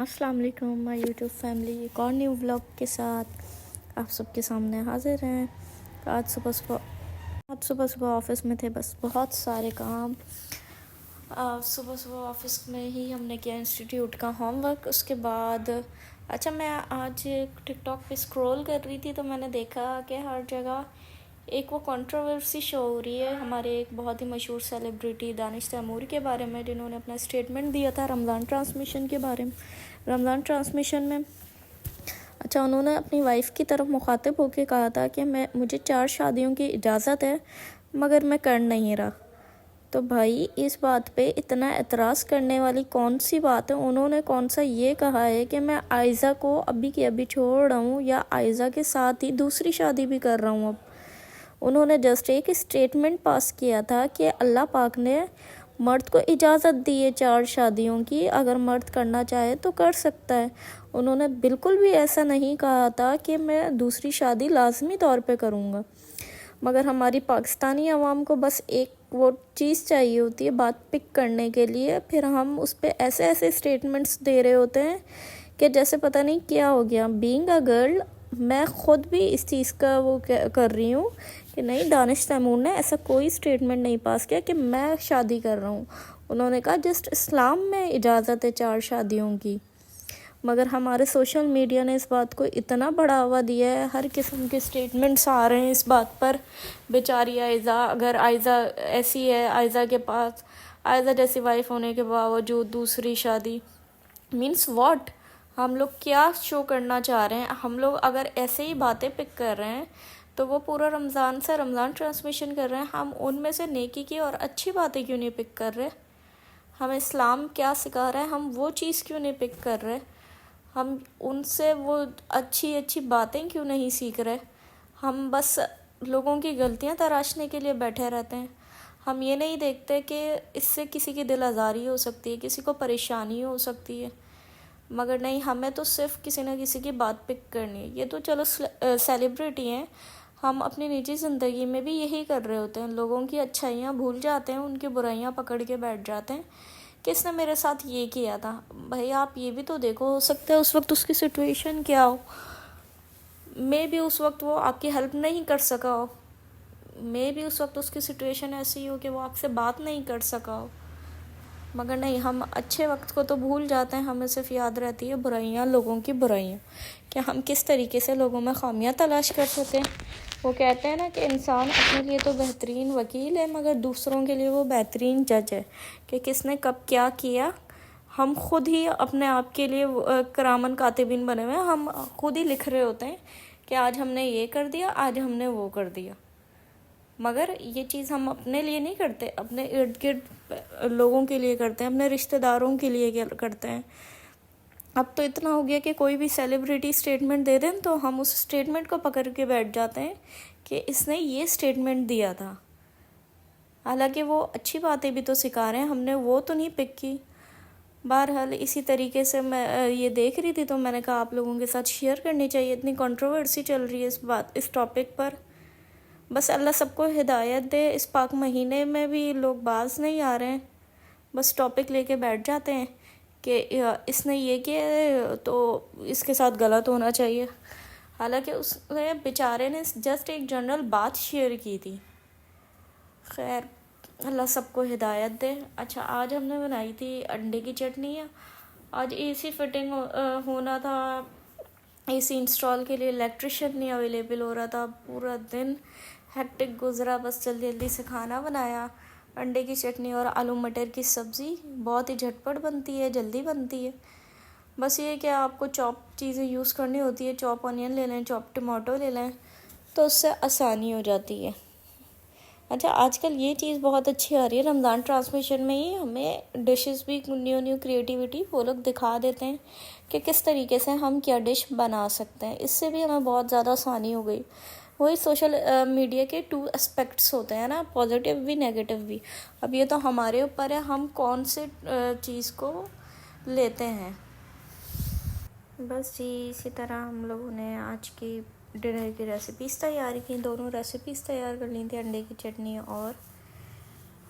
अस्सलाम वालेकुम my YouTube family, एक और न्यू व्लॉग के साथ आप सबके सामने हाजिर हैं। आज सुबह सुबह ऑफिस में थे, बस बहुत सारे काम। सुबह सुबह ऑफिस में ही हमने किया इंस्टीट्यूट का होमवर्क। उसके बाद मैं आज टिकटॉक पे स्क्रॉल कर रही थी तो मैंने देखा कि हर जगह एक वो कंट्रोवर्सी शो हो रही है हमारे एक बहुत ही मशहूर सेलिब्रिटी दानिश तैमूर के बारे में, जिन्होंने अपना स्टेटमेंट दिया था रमज़ान ट्रांसमिशन के बारे में। रमज़ान ट्रांसमिशन में उन्होंने अपनी वाइफ की तरफ मुखातिब होकर कहा था कि मुझे 4 शादियों की इजाज़त है मगर मैं कर नहीं रहा। तो भाई, इस बात पे इतना एतराज़ करने वाली कौन सी बात है? उन्होंने कौन सा ये कहा है कि मैं आयज़ा को अभी की अभी छोड़ रहा हूँ या आयज़ा के साथ ही दूसरी शादी भी कर रहा हूँ। अब उन्होंने जस्ट एक स्टेटमेंट पास किया था कि अल्लाह पाक ने मर्द को इजाज़त दी है 4 शादियों की, अगर मर्द करना चाहे तो कर सकता है। उन्होंने बिल्कुल भी ऐसा नहीं कहा था कि मैं दूसरी शादी लाजमी तौर पे करूँगा। मगर हमारी पाकिस्तानी आवाम को बस एक वो चीज़ चाहिए होती है बात पिक करने के लिए, फिर हम उस पर ऐसे ऐसे स्टेटमेंट्स दे रहे होते हैं कि जैसे पता नहीं क्या हो गया। बीइंग अ गर्ल, मैं ख़ुद भी इस चीज़ का वो कर रही हूँ कि नहीं, दानिश तैमूर ने ऐसा कोई स्टेटमेंट नहीं पास किया कि मैं शादी कर रहा हूँ। उन्होंने कहा जस्ट इस्लाम में इजाज़त है 4 शादियों की। मगर हमारे सोशल मीडिया ने इस बात को इतना बढ़ावा दिया है, हर किस्म के स्टेटमेंट्स आ रहे हैं इस बात पर। बेचारी आयज़ा, अगर आयज़ा ऐसी है, आयज़ा के पास आयज़ा जैसी वाइफ होने के बावजूद दूसरी शादी, मीन्स व्हाट? हम लोग क्या शो करना चाह रहे हैं? हम लोग अगर ऐसे ही बातें पिक कर रहे हैं तो वो पूरा रमज़ान ट्रांसमिशन कर रहे हैं, हम उनमें से नेकी की और अच्छी बातें क्यों नहीं पिक कर रहे? हमें इस्लाम क्या सिखा रहा है, हम वो चीज़ क्यों नहीं पिक कर रहे? हम उनसे वो अच्छी अच्छी बातें क्यों नहीं सीख रहे? हम बस लोगों की गलतियां तराशने के लिए बैठे रहते हैं। हम ये नहीं देखते कि इससे किसी की दिल आज़ारी हो सकती है, किसी को परेशानी हो सकती है। मगर नहीं, हमें तो सिर्फ किसी न किसी की बात पिक करनी है। ये तो चलो सेलिब्रिटी हैं, हम अपनी निजी ज़िंदगी में भी यही कर रहे होते हैं। लोगों की अच्छाइयाँ भूल जाते हैं, उनकी बुराइयाँ पकड़ के बैठ जाते हैं। किसने मेरे साथ ये किया था? भाई, आप ये भी तो देखो, हो सकता है उस वक्त उसकी सिचुएशन क्या हो। मे भी उस वक्त वो आपकी हेल्प नहीं कर सका हो, मे भी उस वक्त उसकी सिचुएशन ऐसी हो कि वो आपसे बात नहीं कर सका हो। मगर नहीं, हम अच्छे वक्त को तो भूल जाते हैं, हमें सिर्फ याद रहती है बुराइयाँ, लोगों की बुराइयाँ, कि हम किस तरीके से लोगों में खामियाँ तलाश कर सकते हैं। वो कहते हैं ना कि इंसान अपने लिए तो बेहतरीन वकील है मगर दूसरों के लिए वो बेहतरीन जज है, कि किसने कब क्या किया। हम खुद ही अपने आप के लिए करामन कातिबिन बने हुए हैं, हम खुद ही लिख रहे होते हैं कि आज हमने ये कर दिया, आज हमने वो कर दिया। मगर ये चीज़ हम अपने लिए नहीं करते, अपने इर्द गिर्द लोगों के लिए करते हैं, अपने रिश्तेदारों के लिए करते हैं। अब तो इतना हो गया कि कोई भी सेलिब्रिटी स्टेटमेंट दे दें तो हम उस स्टेटमेंट को पकड़ के बैठ जाते हैं कि इसने ये स्टेटमेंट दिया था। हालांकि वो अच्छी बातें भी तो सिखा रहे हैं, हमने वो तो नहीं पिक की। बहरहाल, इसी तरीके से मैं ये देख रही थी तो मैंने कहा आप लोगों के साथ शेयर करनी चाहिए। इतनी कंट्रोवर्सी चल रही है इस टॉपिक पर। बस अल्लाह सबको हिदायत दे। इस पाक महीने में भी लोग बाज नहीं आ रहे हैं, बस टॉपिक लेके बैठ जाते हैं कि इसने ये किया है तो इसके साथ गलत होना चाहिए। हालांकि उसने बेचारे ने जस्ट एक जनरल बात शेयर की थी। खैर, अल्लाह सबको हिदायत दे। आज हमने बनाई थी अंडे की चटनी। आज एसी फिटिंग होना था, एसी इंस्टॉल के लिए इलेक्ट्रिशियन नहीं अवेलेबल हो रहा था। पूरा दिन हेक्टिक गुजरा, बस जल्दी जल्दी से खाना बनाया। अंडे की चटनी और आलू मटर की सब्ज़ी बहुत ही झटपट बनती है, जल्दी बनती है। बस ये कि आपको चॉप चीज़ें यूज़ करनी होती है, चॉप ऑनियन ले लें, चॉप टमाटो ले लें, तो उससे आसानी हो जाती है। आजकल ये चीज़ बहुत अच्छी आ रही है, रमज़ान ट्रांसमिशन में ही हमें डिशेस भी न्यू क्रिएटिविटी वो लोग दिखा देते हैं कि किस तरीके से हम क्या डिश बना सकते हैं। इससे भी हमें बहुत ज़्यादा आसानी हो गई। वही सोशल मीडिया के 2 एस्पेक्ट्स होते हैं ना, पॉजिटिव भी नेगेटिव भी। अब ये तो हमारे ऊपर है, हम कौन से चीज़ को लेते हैं। बस जी, इसी तरह हम लोगों ने आज की डिनर की रेसिपीज़ तैयार की। दोनों रेसिपीज़ तैयार कर ली थी, अंडे की चटनी और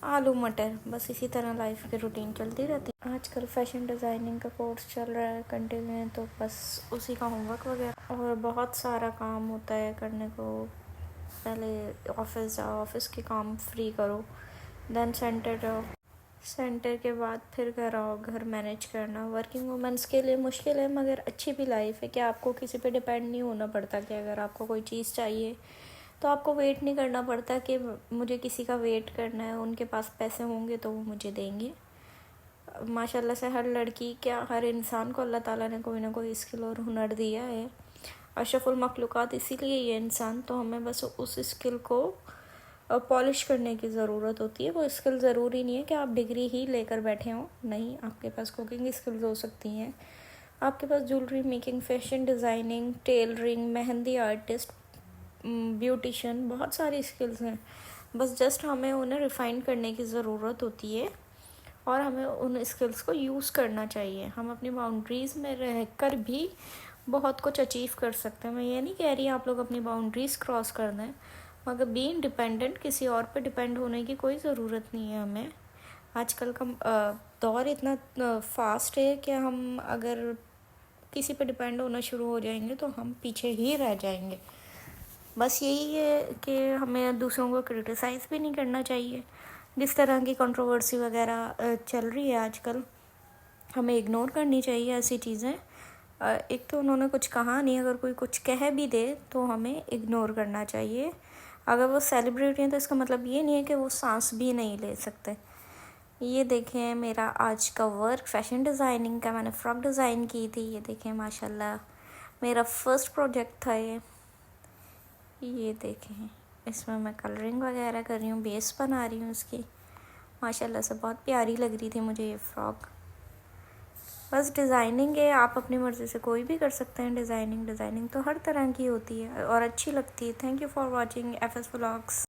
आलू मटर। बस इसी तरह लाइफ की रूटीन चलती रहती है। آج کل فیشن ڈیزائننگ کا کورس چل رہا ہے کنٹینیو، تو بس اسی کا ہوم ورک وغیرہ اور بہت سارا کام ہوتا ہے کرنے کو. پہلے آفس جاؤ، آفس کے کام فری کرو، دین سینٹر جاؤ، سینٹر کے بعد پھر گھر آؤ، گھر مینیج کرنا. ورکنگ وومنس کے لیے مشکل ہے مگر اچھی بھی لائف ہے کہ آپ کو کسی پہ ڈیپینڈ نہیں ہونا پڑتا، کہ اگر آپ کو کوئی چیز چاہیے تو آپ کو ویٹ نہیں کرنا پڑتا کہ مجھے کسی کا ویٹ کرنا ہے، ان کے پاس پیسے ہوں گے تو وہ مجھے دیں گے. ماشاء اللہ سے ہر لڑکی، کیا ہر انسان کو اللہ تعالیٰ نے کوئی نہ کوئی اسکل اور ہنر دیا ہے. اشرف المخلوقات اسی لیے یہ انسان، تو ہمیں بس اس اسکل کو پالش کرنے کی ضرورت ہوتی ہے. وہ اسکل ضروری نہیں ہے کہ آپ ڈگری ہی لے کر بیٹھے ہوں، نہیں، آپ کے پاس کوکنگ اسکلز ہو سکتی ہیں، آپ کے پاس jewellery making, fashion designing, tailoring, mehndi artist, beautician, بہت ساری اسکلز ہیں. بس جسٹ ہمیں انہیں ریفائن کرنے کی ضرورت ہوتی ہے اور ہمیں ان اسکلز کو یوز کرنا چاہیے. ہم اپنی باؤنڈریز میں رہ کر بھی بہت کچھ اچیو کر سکتے ہیں. میں یہ نہیں کہہ رہی آپ لوگ اپنی باؤنڈریز کراس کر دیں، مگر بینگ ڈیپینڈنٹ، کسی اور پہ ڈیپینڈ ہونے کی کوئی ضرورت نہیں ہے ہمیں. آج کل کا دور اتنا فاسٹ ہے کہ ہم اگر کسی پہ ڈیپینڈ ہونا شروع ہو جائیں گے تو ہم پیچھے ہی رہ جائیں گے. بس یہی ہے کہ ہمیں دوسروں کو کرٹیسائز بھی نہیں کرنا چاہیے. جس طرح کی کنٹروورسی وغیرہ چل رہی ہے آج کل، ہمیں اگنور کرنی چاہیے ایسی چیزیں. ایک تو انہوں نے کچھ کہا نہیں، اگر کوئی کچھ کہہ بھی دے تو ہمیں اگنور کرنا چاہیے. اگر وہ سیلیبریٹی ہیں تو اس کا مطلب یہ نہیں ہے کہ وہ سانس بھی نہیں لے سکتے. یہ دیکھیں میرا آج کا ورک فیشن ڈیزائننگ کا، میں نے فراک ڈیزائن کی تھی. یہ دیکھیں ماشاءاللہ میرا فرسٹ پروجیکٹ تھا یہ دیکھیں اس میں میں کلرنگ وغیرہ کر رہی ہوں، بیس بنا رہی ہوں اس کی. ماشاءاللہ سے بہت پیاری لگ رہی تھی مجھے یہ فراک. بس ڈیزائننگ ہے، آپ اپنی مرضی سے کوئی بھی کر سکتے ہیں. ڈیزائننگ تو ہر طرح کی ہوتی ہے اور اچھی لگتی ہے. Thank you for watching F S vlogs.